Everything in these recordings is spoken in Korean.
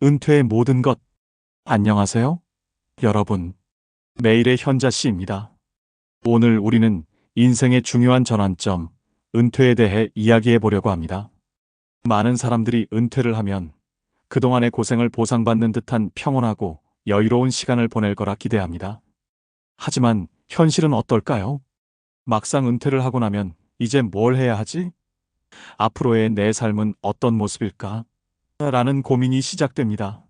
은퇴의 모든 것. 안녕하세요, 여러분. 매일의 현자 씨입니다. 오늘 우리는 인생의 중요한 전환점, 은퇴에 대해 이야기해 보려고 합니다. 많은 사람들이 은퇴를 하면 그동안의 고생을 보상받는 듯한 평온하고 여유로운 시간을 보낼 거라 기대합니다. 하지만 현실은 어떨까요? 막상 은퇴를 하고 나면 이제 뭘 해야 하지? 앞으로의 내 삶은 어떤 모습일까? 라는 고민이 시작됩니다.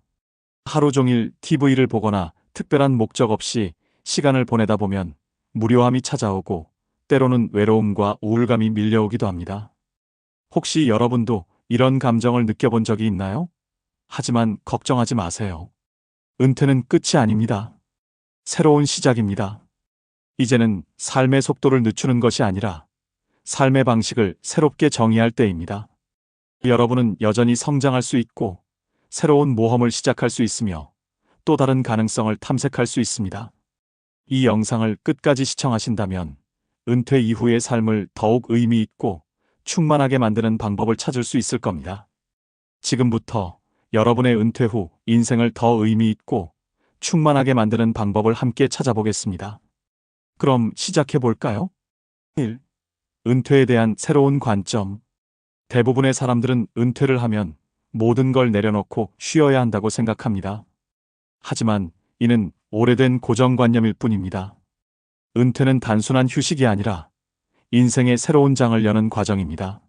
하루 종일 TV를 보거나 특별한 목적 없이 시간을 보내다 보면 무료함이 찾아오고 때로는 외로움과 우울감이 밀려오기도 합니다. 혹시 여러분도 이런 감정을 느껴본 적이 있나요? 하지만 걱정하지 마세요. 은퇴는 끝이 아닙니다. 새로운 시작입니다. 이제는 삶의 속도를 늦추는 것이 아니라 삶의 방식을 새롭게 정의할 때입니다. 여러분은 여전히 성장할 수 있고 새로운 모험을 시작할 수 있으며 또 다른 가능성을 탐색할 수 있습니다. 이 영상을 끝까지 시청하신다면 은퇴 이후의 삶을 더욱 의미 있고 충만하게 만드는 방법을 찾을 수 있을 겁니다. 지금부터 여러분의 은퇴 후 인생을 더 의미 있고 충만하게 만드는 방법을 함께 찾아보겠습니다. 그럼 시작해 볼까요? 1. 은퇴에 대한 새로운 관점. 대부분의 사람들은 은퇴를 하면 모든 걸 내려놓고 쉬어야 한다고 생각합니다. 하지만 이는 오래된 고정관념일 뿐입니다. 은퇴는 단순한 휴식이 아니라 인생의 새로운 장을 여는 과정입니다.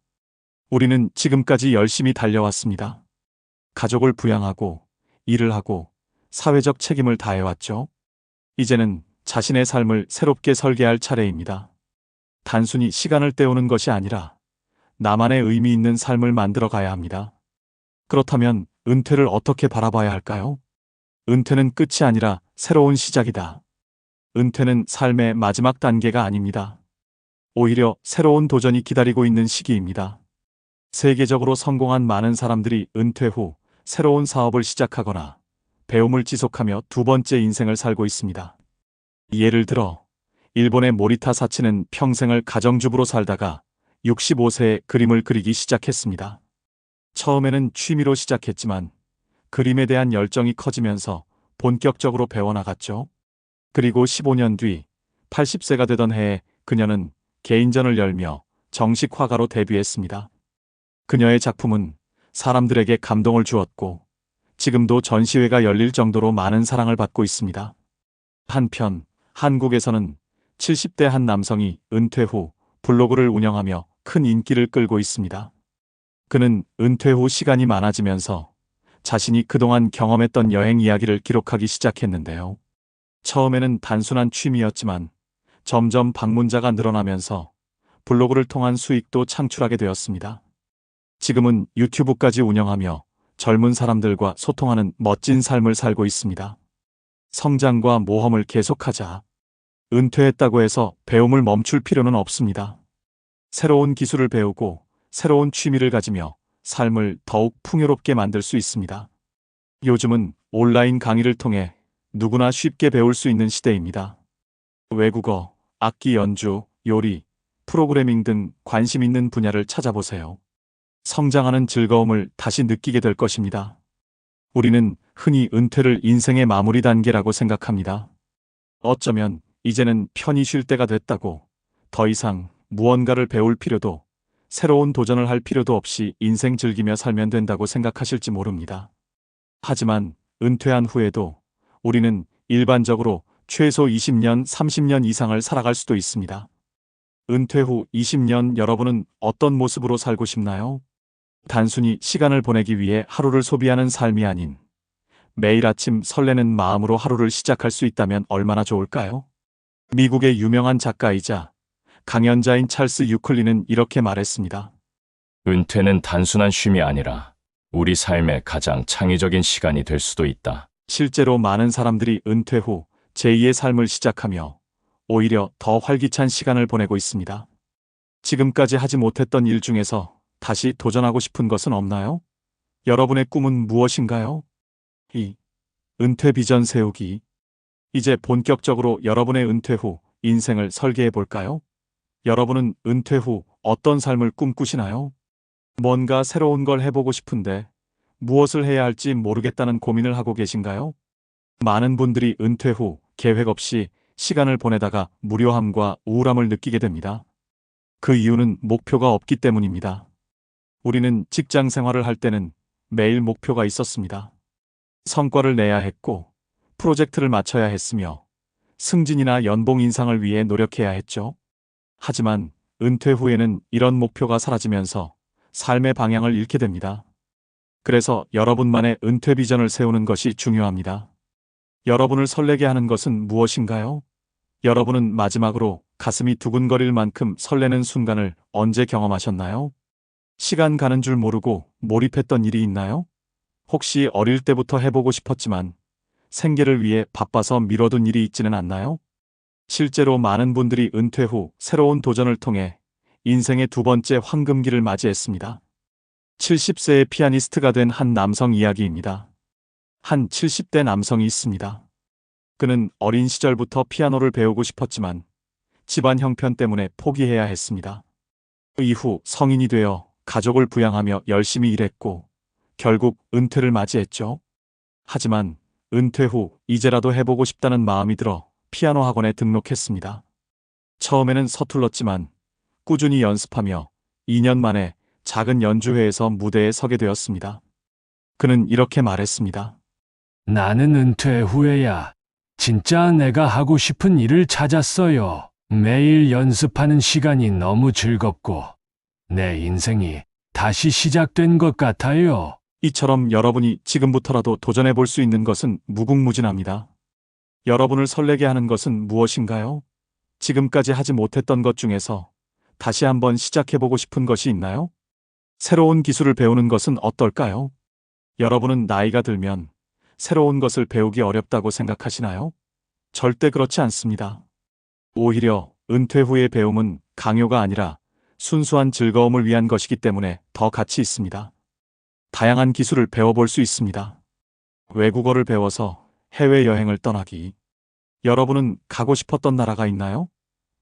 우리는 지금까지 열심히 달려왔습니다. 가족을 부양하고 일을 하고 사회적 책임을 다해왔죠. 이제는 자신의 삶을 새롭게 설계할 차례입니다. 단순히 시간을 때우는 것이 아니라 나만의 의미 있는 삶을 만들어 가야 합니다. 그렇다면 은퇴를 어떻게 바라봐야 할까요? 은퇴는 끝이 아니라 새로운 시작이다. 은퇴는 삶의 마지막 단계가 아닙니다. 오히려 새로운 도전이 기다리고 있는 시기입니다. 세계적으로 성공한 많은 사람들이 은퇴 후 새로운 사업을 시작하거나 배움을 지속하며 두 번째 인생을 살고 있습니다. 예를 들어 일본의 모리타 사치는 평생을 가정주부로 살다가 65세에 그림을 그리기 시작했습니다. 처음에는 취미로 시작했지만 그림에 대한 열정이 커지면서 본격적으로 배워나갔죠. 그리고 15년 뒤 80세가 되던 해에 그녀는 개인전을 열며 정식 화가로 데뷔했습니다. 그녀의 작품은 사람들에게 감동을 주었고 지금도 전시회가 열릴 정도로 많은 사랑을 받고 있습니다. 한편 한국에서는 70대 한 남성이 은퇴 후 블로그를 운영하며 큰 인기를 끌고 있습니다. 그는 은퇴 후 시간이 많아지면서 자신이 그동안 경험했던 여행 이야기를 기록하기 시작했는데요. 처음에는 단순한 취미였지만 점점 방문자가 늘어나면서 블로그를 통한 수익도 창출하게 되었습니다. 지금은 유튜브까지 운영하며 젊은 사람들과 소통하는 멋진 삶을 살고 있습니다. 성장과 모험을 계속하자. 은퇴했다고 해서 배움을 멈출 필요는 없습니다. 새로운 기술을 배우고 새로운 취미를 가지며 삶을 더욱 풍요롭게 만들 수 있습니다. 요즘은 온라인 강의를 통해 누구나 쉽게 배울 수 있는 시대입니다. 외국어, 악기 연주, 요리, 프로그래밍 등 관심 있는 분야를 찾아보세요. 성장하는 즐거움을 다시 느끼게 될 것입니다. 우리는 흔히 은퇴를 인생의 마무리 단계라고 생각합니다. 어쩌면 이제는 편히 쉴 때가 됐다고, 더 이상 무언가를 배울 필요도 새로운 도전을 할 필요도 없이 인생 즐기며 살면 된다고 생각하실지 모릅니다. 하지만 은퇴한 후에도 우리는 일반적으로 최소 20년, 30년 이상을 살아갈 수도 있습니다. 은퇴 후 20년 여러분은 어떤 모습으로 살고 싶나요? 단순히 시간을 보내기 위해 하루를 소비하는 삶이 아닌 매일 아침 설레는 마음으로 하루를 시작할 수 있다면 얼마나 좋을까요? 미국의 유명한 작가이자 강연자인 찰스 유클리는 이렇게 말했습니다. 은퇴는 단순한 쉼이 아니라 우리 삶의 가장 창의적인 시간이 될 수도 있다. 실제로 많은 사람들이 은퇴 후 제2의 삶을 시작하며 오히려 더 활기찬 시간을 보내고 있습니다. 지금까지 하지 못했던 일 중에서 다시 도전하고 싶은 것은 없나요? 여러분의 꿈은 무엇인가요? 2. 은퇴 비전 세우기. 이제 본격적으로 여러분의 은퇴 후 인생을 설계해 볼까요? 여러분은 은퇴 후 어떤 삶을 꿈꾸시나요? 뭔가 새로운 걸 해보고 싶은데 무엇을 해야 할지 모르겠다는 고민을 하고 계신가요? 많은 분들이 은퇴 후 계획 없이 시간을 보내다가 무료함과 우울함을 느끼게 됩니다. 그 이유는 목표가 없기 때문입니다. 우리는 직장 생활을 할 때는 매일 목표가 있었습니다. 성과를 내야 했고, 프로젝트를 마쳐야 했으며, 승진이나 연봉 인상을 위해 노력해야 했죠. 하지만 은퇴 후에는 이런 목표가 사라지면서 삶의 방향을 잃게 됩니다. 그래서 여러분만의 은퇴 비전을 세우는 것이 중요합니다. 여러분을 설레게 하는 것은 무엇인가요? 여러분은 마지막으로 가슴이 두근거릴 만큼 설레는 순간을 언제 경험하셨나요? 시간 가는 줄 모르고 몰입했던 일이 있나요? 혹시 어릴 때부터 해보고 싶었지만 생계를 위해 바빠서 미뤄둔 일이 있지는 않나요? 실제로 많은 분들이 은퇴 후 새로운 도전을 통해 인생의 두 번째 황금기를 맞이했습니다. 70세의 피아니스트가 된 한 남성 이야기입니다. 한 70대 남성이 있습니다. 그는 어린 시절부터 피아노를 배우고 싶었지만 집안 형편 때문에 포기해야 했습니다. 이후 성인이 되어 가족을 부양하며 열심히 일했고 결국 은퇴를 맞이했죠. 하지만 은퇴 후 이제라도 해보고 싶다는 마음이 들어 피아노 학원에 등록했습니다. 처음에는 서툴렀지만 꾸준히 연습하며 2년 만에 작은 연주회에서 무대에 서게 되었습니다. 그는 이렇게 말했습니다. 나는 은퇴 후에야 진짜 내가 하고 싶은 일을 찾았어요. 매일 연습하는 시간이 너무 즐겁고 내 인생이 다시 시작된 것 같아요. 이처럼 여러분이 지금부터라도 도전해 볼 수 있는 것은 무궁무진합니다. 여러분을 설레게 하는 것은 무엇인가요? 지금까지 하지 못했던 것 중에서 다시 한번 시작해 보고 싶은 것이 있나요? 새로운 기술을 배우는 것은 어떨까요? 여러분은 나이가 들면 새로운 것을 배우기 어렵다고 생각하시나요? 절대 그렇지 않습니다. 오히려 은퇴 후의 배움은 강요가 아니라 순수한 즐거움을 위한 것이기 때문에 더 가치 있습니다. 다양한 기술을 배워볼 수 있습니다. 외국어를 배워서 해외여행을 떠나기. 여러분은 가고 싶었던 나라가 있나요?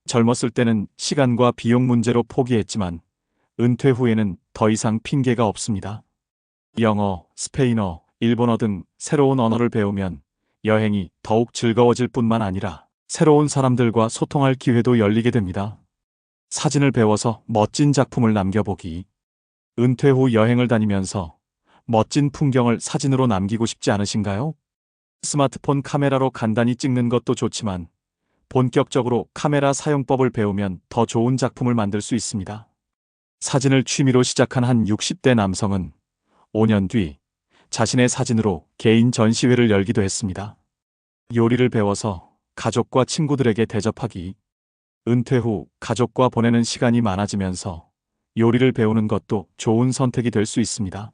젊었을 때는 시간과 비용 문제로 포기했지만 은퇴 후에는 더 이상 핑계가 없습니다. 영어, 스페인어, 일본어 등 새로운 언어를 배우면 여행이 더욱 즐거워질 뿐만 아니라 새로운 사람들과 소통할 기회도 열리게 됩니다. 사진을 배워서 멋진 작품을 남겨보기. 은퇴 후 여행을 다니면서 멋진 풍경을 사진으로 남기고 싶지 않으신가요? 스마트폰 카메라로 간단히 찍는 것도 좋지만 본격적으로 카메라 사용법을 배우면 더 좋은 작품을 만들 수 있습니다. 사진을 취미로 시작한 한 60대 남성은 5년 뒤 자신의 사진으로 개인 전시회를 열기도 했습니다. 요리를 배워서 가족과 친구들에게 대접하기. 은퇴 후 가족과 보내는 시간이 많아지면서 요리를 배우는 것도 좋은 선택이 될 수 있습니다.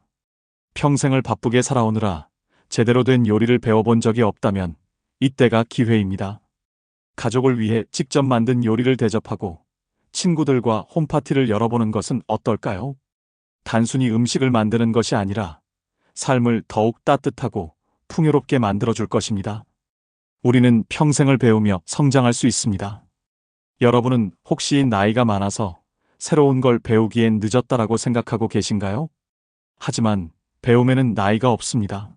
평생을 바쁘게 살아오느라 제대로 된 요리를 배워본 적이 없다면 이때가 기회입니다. 가족을 위해 직접 만든 요리를 대접하고 친구들과 홈파티를 열어보는 것은 어떨까요? 단순히 음식을 만드는 것이 아니라 삶을 더욱 따뜻하고 풍요롭게 만들어줄 것입니다. 우리는 평생을 배우며 성장할 수 있습니다. 여러분은 혹시 나이가 많아서 새로운 걸 배우기엔 늦었다라고 생각하고 계신가요? 하지만 배움에는 나이가 없습니다.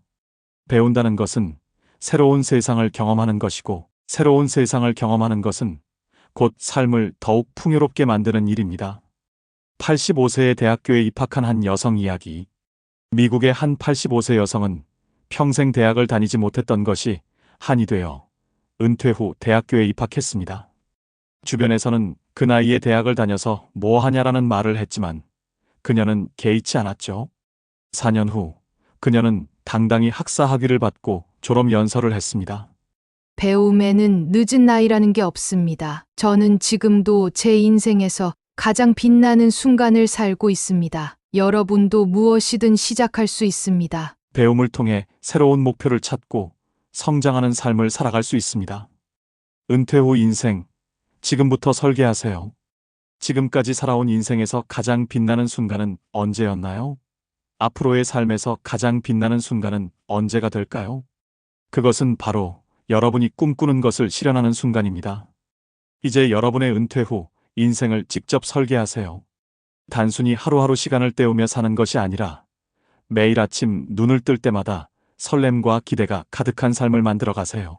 배운다는 것은 새로운 세상을 경험하는 것이고 새로운 세상을 경험하는 것은 곧 삶을 더욱 풍요롭게 만드는 일입니다. 85세의 대학교에 입학한 한 여성 이야기. 미국의 한 85세 여성은 평생 대학을 다니지 못했던 것이 한이 되어 은퇴 후 대학교에 입학했습니다. 주변에서는 그 나이에 대학을 다녀서 뭐 하냐라는 말을 했지만 그녀는 개의치 않았죠. 4년 후 그녀는 당당히 학사 학위를 받고 졸업 연설을 했습니다. 배움에는 늦은 나이라는 게 없습니다. 저는 지금도 제 인생에서 가장 빛나는 순간을 살고 있습니다. 여러분도 무엇이든 시작할 수 있습니다. 배움을 통해 새로운 목표를 찾고 성장하는 삶을 살아갈 수 있습니다. 은퇴 후 인생, 지금부터 설계하세요. 지금까지 살아온 인생에서 가장 빛나는 순간은 언제였나요? 앞으로의 삶에서 가장 빛나는 순간은 언제가 될까요? 그것은 바로 여러분이 꿈꾸는 것을 실현하는 순간입니다. 이제 여러분의 은퇴 후 인생을 직접 설계하세요. 단순히 하루하루 시간을 때우며 사는 것이 아니라 매일 아침 눈을 뜰 때마다 설렘과 기대가 가득한 삶을 만들어 가세요.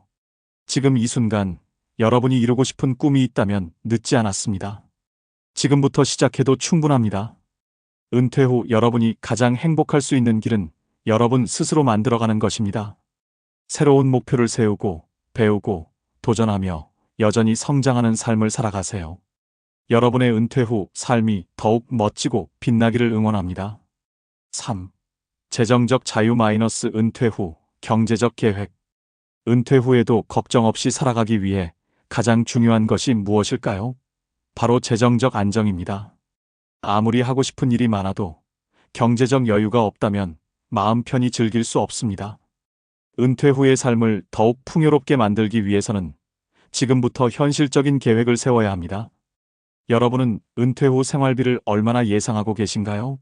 지금 이 순간 여러분이 이루고 싶은 꿈이 있다면 늦지 않았습니다. 지금부터 시작해도 충분합니다. 은퇴 후 여러분이 가장 행복할 수 있는 길은 여러분 스스로 만들어가는 것입니다. 새로운 목표를 세우고 배우고 도전하며 여전히 성장하는 삶을 살아가세요. 여러분의 은퇴 후 삶이 더욱 멋지고 빛나기를 응원합니다. 3. 재정적 자유 - 은퇴 후 경제적 계획. 은퇴 후에도 걱정 없이 살아가기 위해 가장 중요한 것이 무엇일까요? 바로 재정적 안정입니다. 아무리 하고 싶은 일이 많아도 경제적 여유가 없다면 마음 편히 즐길 수 없습니다. 은퇴 후의 삶을 더욱 풍요롭게 만들기 위해서는 지금부터 현실적인 계획을 세워야 합니다. 여러분은 은퇴 후 생활비를 얼마나 예상하고 계신가요?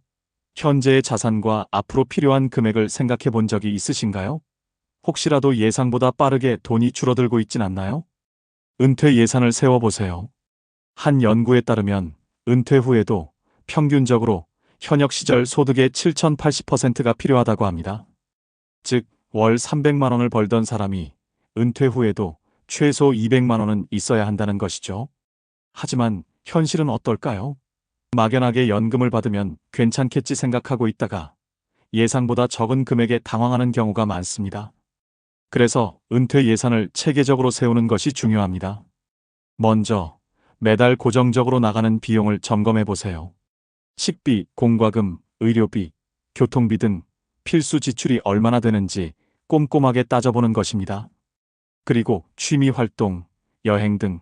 현재의 자산과 앞으로 필요한 금액을 생각해 본 적이 있으신가요? 혹시라도 예상보다 빠르게 돈이 줄어들고 있진 않나요? 은퇴 예산을 세워보세요. 한 연구에 따르면 은퇴 후에도 평균적으로 현역 시절 소득의 7,080%가 필요하다고 합니다. 즉, 월 300만 원을 벌던 사람이 은퇴 후에도 최소 200만 원은 있어야 한다는 것이죠. 하지만 현실은 어떨까요? 막연하게 연금을 받으면 괜찮겠지 생각하고 있다가 예상보다 적은 금액에 당황하는 경우가 많습니다. 그래서 은퇴 예산을 체계적으로 세우는 것이 중요합니다. 먼저 매달 고정적으로 나가는 비용을 점검해 보세요. 식비, 공과금, 의료비, 교통비 등 필수 지출이 얼마나 되는지 꼼꼼하게 따져보는 것입니다. 그리고 취미 활동, 여행 등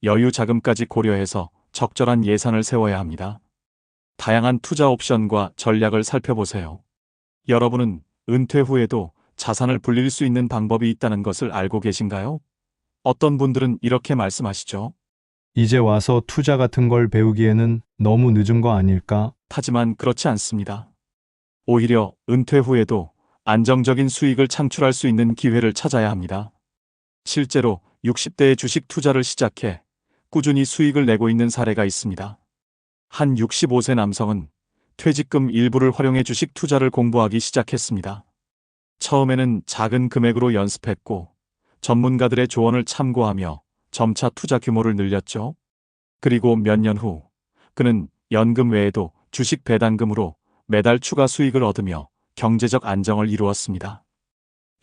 여유 자금까지 고려해서 적절한 예산을 세워야 합니다. 다양한 투자 옵션과 전략을 살펴보세요. 여러분은 은퇴 후에도 자산을 불릴 수 있는 방법이 있다는 것을 알고 계신가요? 어떤 분들은 이렇게 말씀하시죠. 이제 와서 투자 같은 걸 배우기에는 너무 늦은 거 아닐까? 하지만 그렇지 않습니다. 오히려 은퇴 후에도 안정적인 수익을 창출할 수 있는 기회를 찾아야 합니다. 실제로 60대에 주식 투자를 시작해 꾸준히 수익을 내고 있는 사례가 있습니다. 한 65세 남성은 퇴직금 일부를 활용해 주식 투자를 공부하기 시작했습니다. 처음에는 작은 금액으로 연습했고 전문가들의 조언을 참고하며 점차 투자 규모를 늘렸죠. 그리고 몇 년 후 그는 연금 외에도 주식 배당금으로 매달 추가 수익을 얻으며 경제적 안정을 이루었습니다.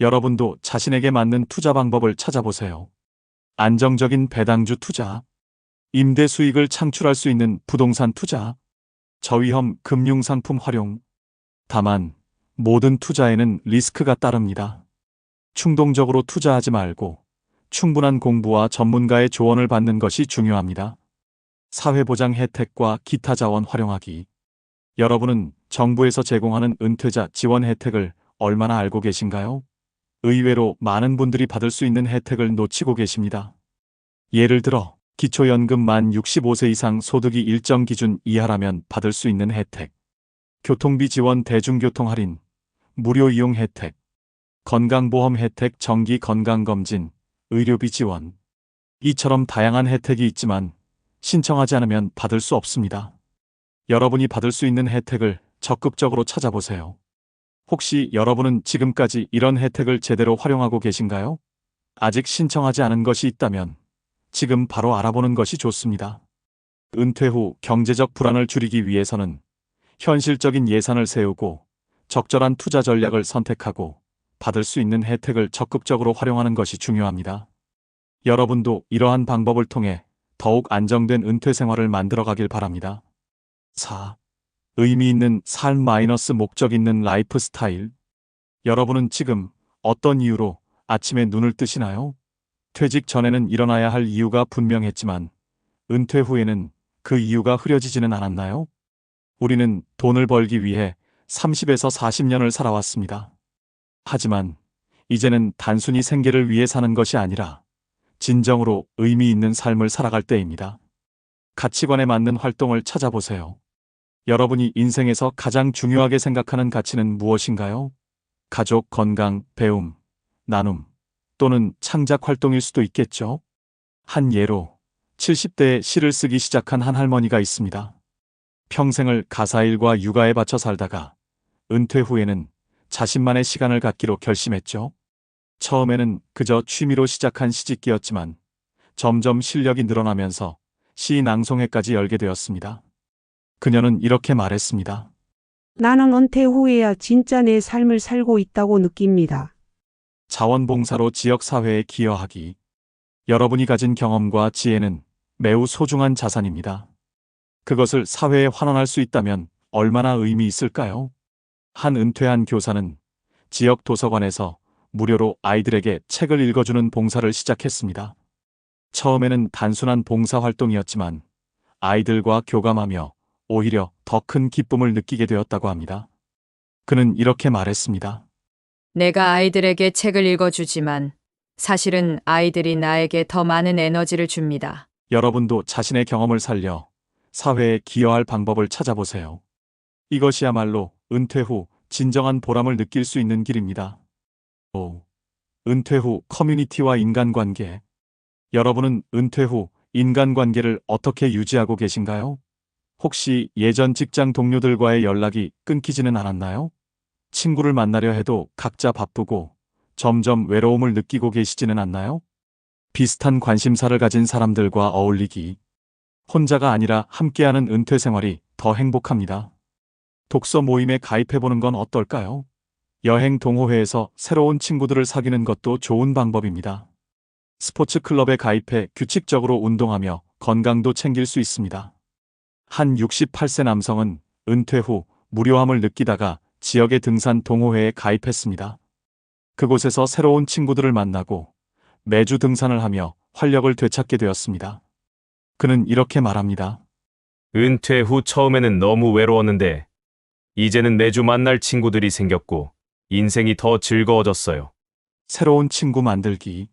여러분도 자신에게 맞는 투자 방법을 찾아보세요. 안정적인 배당주 투자, 임대 수익을 창출할 수 있는 부동산 투자, 저위험 금융상품 활용. 다만 모든 투자에는 리스크가 따릅니다. 충동적으로 투자하지 말고 충분한 공부와 전문가의 조언을 받는 것이 중요합니다. 사회보장 혜택과 기타 자원 활용하기. 여러분은 정부에서 제공하는 은퇴자 지원 혜택을 얼마나 알고 계신가요? 의외로 많은 분들이 받을 수 있는 혜택을 놓치고 계십니다. 예를 들어 기초연금 만 65세 이상 소득이 일정 기준 이하라면 받을 수 있는 혜택, 교통비 지원 대중교통 할인, 무료 이용 혜택, 건강보험 혜택 정기 건강검진, 의료비 지원. 이처럼 다양한 혜택이 있지만 신청하지 않으면 받을 수 없습니다. 여러분이 받을 수 있는 혜택을 적극적으로 찾아보세요. 혹시 여러분은 지금까지 이런 혜택을 제대로 활용하고 계신가요? 아직 신청하지 않은 것이 있다면 지금 바로 알아보는 것이 좋습니다. 은퇴 후 경제적 불안을 줄이기 위해서는 현실적인 예산을 세우고 적절한 투자 전략을 선택하고 받을 수 있는 혜택을 적극적으로 활용하는 것이 중요합니다. 여러분도 이러한 방법을 통해 더욱 안정된 은퇴 생활을 만들어가길 바랍니다. 4. 의미 있는 삶 - 목적 있는 라이프 스타일. 여러분은 지금 어떤 이유로 아침에 눈을 뜨시나요? 퇴직 전에는 일어나야 할 이유가 분명했지만 은퇴 후에는 그 이유가 흐려지지는 않았나요? 우리는 돈을 벌기 위해 30에서 40년을 살아왔습니다. 하지만 이제는 단순히 생계를 위해 사는 것이 아니라 진정으로 의미 있는 삶을 살아갈 때입니다. 가치관에 맞는 활동을 찾아보세요. 여러분이 인생에서 가장 중요하게 생각하는 가치는 무엇인가요? 가족, 건강, 배움, 나눔, 또는 창작 활동일 수도 있겠죠. 한 예로 70대에 시를 쓰기 시작한 한 할머니가 있습니다. 평생을 가사일과 육아에 바쳐 살다가 은퇴 후에는 자신만의 시간을 갖기로 결심했죠. 처음에는 그저 취미로 시작한 시집기였지만 점점 실력이 늘어나면서 시 낭송회까지 열게 되었습니다. 그녀는 이렇게 말했습니다. 나는 은퇴 후에야 진짜 내 삶을 살고 있다고 느낍니다. 자원봉사로 지역사회에 기여하기. 여러분이 가진 경험과 지혜는 매우 소중한 자산입니다. 그것을 사회에 환원할 수 있다면 얼마나 의미 있을까요? 한 은퇴한 교사는 지역 도서관에서 무료로 아이들에게 책을 읽어주는 봉사를 시작했습니다. 처음에는 단순한 봉사활동이었지만 아이들과 교감하며 오히려 더 큰 기쁨을 느끼게 되었다고 합니다. 그는 이렇게 말했습니다. 내가 아이들에게 책을 읽어주지만 사실은 아이들이 나에게 더 많은 에너지를 줍니다. 여러분도 자신의 경험을 살려 사회에 기여할 방법을 찾아보세요. 이것이야말로 은퇴 후 진정한 보람을 느낄 수 있는 길입니다. 5. 은퇴 후 커뮤니티와 인간관계. 여러분은 은퇴 후 인간관계를 어떻게 유지하고 계신가요? 혹시 예전 직장 동료들과의 연락이 끊기지는 않았나요? 친구를 만나려 해도 각자 바쁘고 점점 외로움을 느끼고 계시지는 않나요? 비슷한 관심사를 가진 사람들과 어울리기. 혼자가 아니라 함께하는 은퇴 생활이 더 행복합니다. 독서 모임에 가입해보는 건 어떨까요? 여행 동호회에서 새로운 친구들을 사귀는 것도 좋은 방법입니다. 스포츠 클럽에 가입해 규칙적으로 운동하며 건강도 챙길 수 있습니다. 한 68세 남성은 은퇴 후 무료함을 느끼다가 지역의 등산 동호회에 가입했습니다. 그곳에서 새로운 친구들을 만나고 매주 등산을 하며 활력을 되찾게 되었습니다. 그는 이렇게 말합니다. 은퇴 후 처음에는 너무 외로웠는데 이제는 매주 만날 친구들이 생겼고 인생이 더 즐거워졌어요. 새로운 친구 만들기.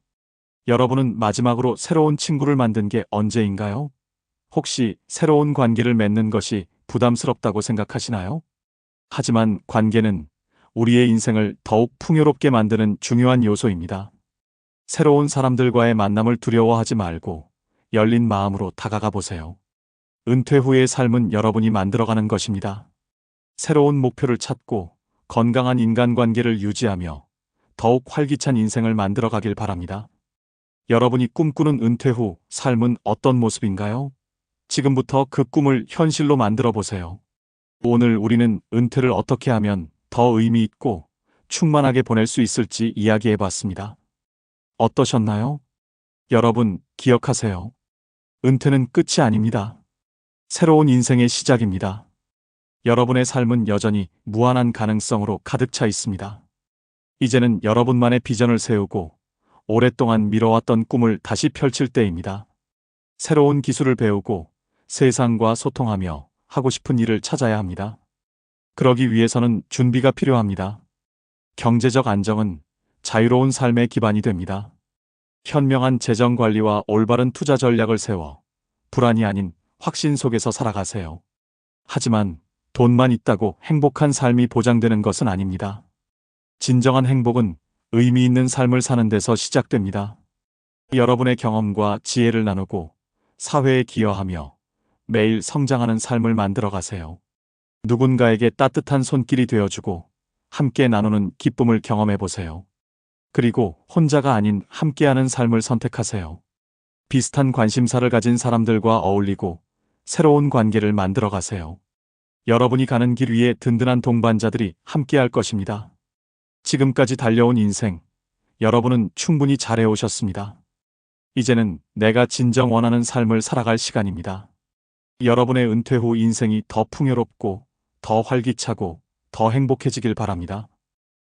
여러분은 마지막으로 새로운 친구를 만든 게 언제인가요? 혹시 새로운 관계를 맺는 것이 부담스럽다고 생각하시나요? 하지만 관계는 우리의 인생을 더욱 풍요롭게 만드는 중요한 요소입니다. 새로운 사람들과의 만남을 두려워하지 말고 열린 마음으로 다가가 보세요. 은퇴 후의 삶은 여러분이 만들어가는 것입니다. 새로운 목표를 찾고 건강한 인간관계를 유지하며 더욱 활기찬 인생을 만들어가길 바랍니다. 여러분이 꿈꾸는 은퇴 후 삶은 어떤 모습인가요? 지금부터 그 꿈을 현실로 만들어 보세요. 오늘 우리는 은퇴를 어떻게 하면 더 의미 있고 충만하게 보낼 수 있을지 이야기해 봤습니다. 어떠셨나요? 여러분, 기억하세요. 은퇴는 끝이 아닙니다. 새로운 인생의 시작입니다. 여러분의 삶은 여전히 무한한 가능성으로 가득 차 있습니다. 이제는 여러분만의 비전을 세우고 오랫동안 미뤄왔던 꿈을 다시 펼칠 때입니다. 새로운 기술을 배우고 세상과 소통하며 하고 싶은 일을 찾아야 합니다. 그러기 위해서는 준비가 필요합니다. 경제적 안정은 자유로운 삶의 기반이 됩니다. 현명한 재정 관리와 올바른 투자 전략을 세워 불안이 아닌 확신 속에서 살아가세요. 하지만 돈만 있다고 행복한 삶이 보장되는 것은 아닙니다. 진정한 행복은 의미 있는 삶을 사는 데서 시작됩니다. 여러분의 경험과 지혜를 나누고 사회에 기여하며 매일 성장하는 삶을 만들어 가세요. 누군가에게 따뜻한 손길이 되어주고 함께 나누는 기쁨을 경험해 보세요. 그리고 혼자가 아닌 함께하는 삶을 선택하세요. 비슷한 관심사를 가진 사람들과 어울리고 새로운 관계를 만들어 가세요. 여러분이 가는 길 위에 든든한 동반자들이 함께할 것입니다. 지금까지 달려온 인생, 여러분은 충분히 잘해오셨습니다. 이제는 내가 진정 원하는 삶을 살아갈 시간입니다. 여러분의 은퇴 후 인생이 더 풍요롭고 더 활기차고 더 행복해지길 바랍니다.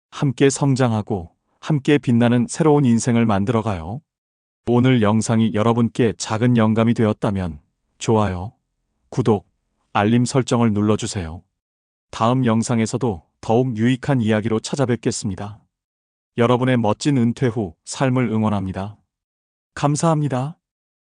함께 성장하고 함께 빛나는 새로운 인생을 만들어가요. 오늘 영상이 여러분께 작은 영감이 되었다면 좋아요, 구독, 알림 설정을 눌러주세요. 다음 영상에서도 더욱 유익한 이야기로 찾아뵙겠습니다. 여러분의 멋진 은퇴 후 삶을 응원합니다. 감사합니다.